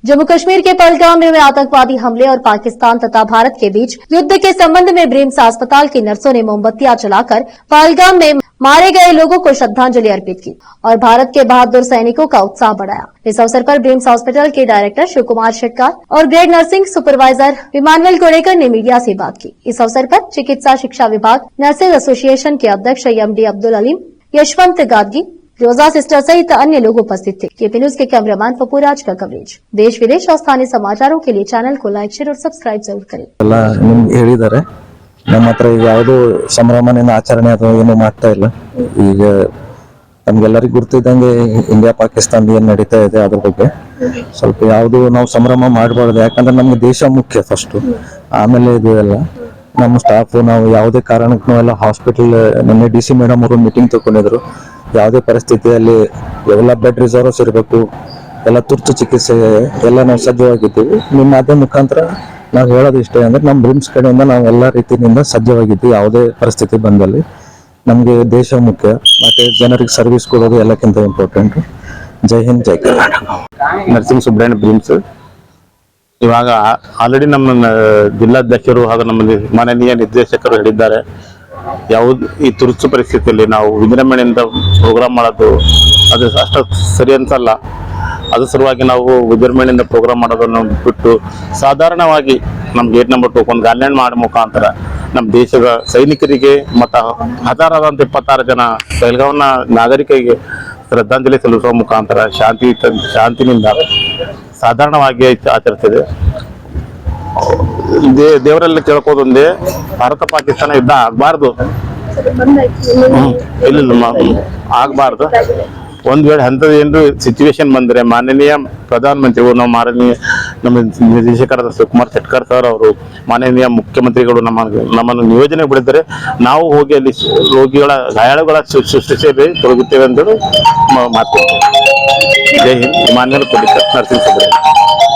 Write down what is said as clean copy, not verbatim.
जम्मू कश्मीर के पहलगाम में हुए आतंकवादी हमले और पाकिस्तान तथा भारत के बीच युद्ध के संबंध में ब्रिम्स अस्पताल की नर्सों ने मोमबत्तियां जलाकर पहलगाम में मारे गए लोगों को श्रद्धांजलि अर्पित की और भारत के बहादुर सैनिकों का उत्साह बढ़ाया। इस अवसर पर ब्रिम्स हॉस्पिटल के डायरेक्टर शिव कुमार शेट्कार और ग्रेड नर्सिंग सुपरवाइजर विमानवेल गोड़ेकर ने मीडिया से बात की। इस अवसर पर चिकित्सा शिक्षा विभाग नर्सेज एसोसिएशन के अध्यक्ष एमडी अब्दुल अलीम, यशवंत गादगी, रोजा सिस्टर सहित अन्य लोग उपस्थित थे। केपी न्यूज के कैमरामैन पपुराज का कवरेज। देश विदेश और स्थानीय समाचारों के लिए चैनल को लाइक, शेयर और सब्सक्राइब जरूर करें। ನಮ್ಮ ಹತ್ರ ಈಗ ಯಾವುದೋ ಸಂಭ್ರಮದಿಂದ ಆಚರಣೆ ಅಥವಾ ಏನು ಮಾಡ್ತಾ ಇಲ್ಲ. ಈಗ ನಮ್ಗೆಲ್ಲರಿಗೂ ಗೊತ್ತಿದ್ದಂಗೆ ಇಂಡಿಯಾ ಪಾಕಿಸ್ತಾನ ಏನ್ ನಡೀತಾ ಇದೆ ಅದ್ರ ಬಗ್ಗೆ ಸ್ವಲ್ಪ ಯಾವುದು ನಾವು ಸಂಭ್ರಮ ಮಾಡಬಾರ್ದು. ಯಾಕಂದ್ರೆ ನಮ್ಗೆ ದೇಶ ಮುಖ್ಯ ಫಸ್ಟ್, ಆಮೇಲೆ ಇದು ಎಲ್ಲ ನಮ್ಮ ಸ್ಟಾಫ್ ನಾವು ಯಾವುದೇ ಕಾರಣಕ್ಕೂ ಎಲ್ಲ ಹಾಸ್ಪಿಟಲ್ ನಿನ್ನೆ DC ಮೇಡಮ್ ಅವರು ಮೀಟಿಂಗ್ ತಗೊಂಡಿದ್ರು. ಯಾವುದೇ ಪರಿಸ್ಥಿತಿಯಲ್ಲಿ ಎಲ್ಲ ಬೆಡ್ ರಿಸರ್ವ್ಸ್ ಇರಬೇಕು, ಎಲ್ಲ ತುರ್ತು ಚಿಕಿತ್ಸೆ ಎಲ್ಲ ನಾವು ಸಜ್ಜವಾಗಿದ್ದೀವಿ. ನಿಮ್ಮ ಅದೇ ಮುಖಾಂತರ ನಾವು ಹೇಳೋದು ಇಷ್ಟೇ ಅಂದ್ರೆ ನಮ್ಮ ಬ್ರಿಮ್ಸ್ ಕಡೆಯಿಂದ ನಾವು ಎಲ್ಲ ರೀತಿಯಿಂದ ಸಜ್ಜವಾಗಿದ್ದೀವಿ. ಯಾವುದೇ ಪರಿಸ್ಥಿತಿ ಬಂದಲ್ಲಿ ನಮಗೆ ದೇಶ ಮುಖ್ಯ, ಮತ್ತೆ ಜನರಿಗೆ ಸರ್ವಿಸ್ ಕೊಡೋದು ಎಲ್ಲಕ್ಕಿಂತ ಇಂಪಾರ್ಟೆಂಟ್. ಜೈ ಹಿಂದ್, ಜೈ ಕರ್ನಾಟಕ. ನರ್ಸಿಂಗ್ ಸುಬ್ರಹ್ಮಣ್ಯ ಬ್ರಿಮ್ಸ್ ಇವಾಗ ಆಲ್ರೆಡಿ ನಮ್ಮ ಜಿಲ್ಲಾಧ್ಯಕ್ಷರು ಹಾಗೂ ನಮ್ಮ ಮಾನನೀಯ ನಿರ್ದೇಶಕರು ಹೇಳಿದ್ದಾರೆ, ಯಾವುದು ಈ ತುರ್ತು ಪರಿಸ್ಥಿತಿಯಲ್ಲಿ ನಾವು ವಿಜೃಂಭಣೆಯಿಂದ ಪ್ರೋಗ್ರಾಮ್ ಮಾಡೋದು ಅದು ಅಷ್ಟು ಸರಿ ಅನ್ಸಲ್ಲ. ಅದ್ರ ಸಲುವಾಗಿ ನಾವು ವಿಜೃಂಭಣೆಯಿಂದ ಪ್ರೋಗ್ರಾಮ್ ಮಾಡೋದನ್ನು ಬಿಟ್ಟು ಸಾಧಾರಣವಾಗಿ ನಮ್ಮ ಗೇಟ್ ನಂಬರ್ 2 ಒಂದು ಗಾರ್ಲ್ಯಾಂಡ್ ಮಾಡೋ ಮುಖಾಂತರ ನಮ್ಮ ದೇಶದ ಸೈನಿಕರಿಗೆ ಮತ್ತು ಹತಾರಾದಂಥ 26 ಜನ ಪಹಲ್ಗಾಮ್ನ ನಾಗರಿಕರಿಗೆ ಶ್ರದ್ಧಾಂಜಲಿ ಸಲ್ಲಿಸುವ ಮುಖಾಂತರ ಶಾಂತಿನಿಂದ ಸಾಧಾರಣವಾಗಿ ಆಚರಿಸಿದೆ. ದೇವರಲ್ಲಿ ಕೇಳ್ಕೋದೊಂದೇ, ಭಾರತ ಪಾಕಿಸ್ತಾನ ಯುದ್ಧ ಆಗಬಾರ್ದು, ಇಲ್ಲ ಆಗಬಾರ್ದು. ಒಂದ್ ವೇಳೆ ಅಂಥದ್ದು ಏನಾದ್ರು ಸಿಚುವೇಶನ್ ಬಂದ್ರೆ ಮಾನನೀಯ ಪ್ರಧಾನಮಂತ್ರಿಗಳು, ನಾವು ಮಾನನೀಯ ನಮ್ಮ ನಿರ್ದೇಶಕರಾದ ಶಿವಕುಮಾರ್ ಶೆಟ್ಕರ್ ಸರ್ ಅವರು, ಮಾನನೀಯ ಮುಖ್ಯಮಂತ್ರಿಗಳು ನಮ್ಮನ್ನು ನಿಯೋಜನೆ ಬಿಡಿದರೆ ನಾವು ಹೋಗಿ ಅಲ್ಲಿ ರೋಗಿಗಳ ಗಾಯಾಳುಗಳ ಶುಶ್ರೂಷೆಯಲ್ಲಿ ತೊಡಗುತ್ತೇವೆ ಎಂದು ಮಾತು. ಜೈ ಹಿಂದ್. ಮಾನ್ಯ ನರ್ಸಿಂಗ್ ಸಭೆ.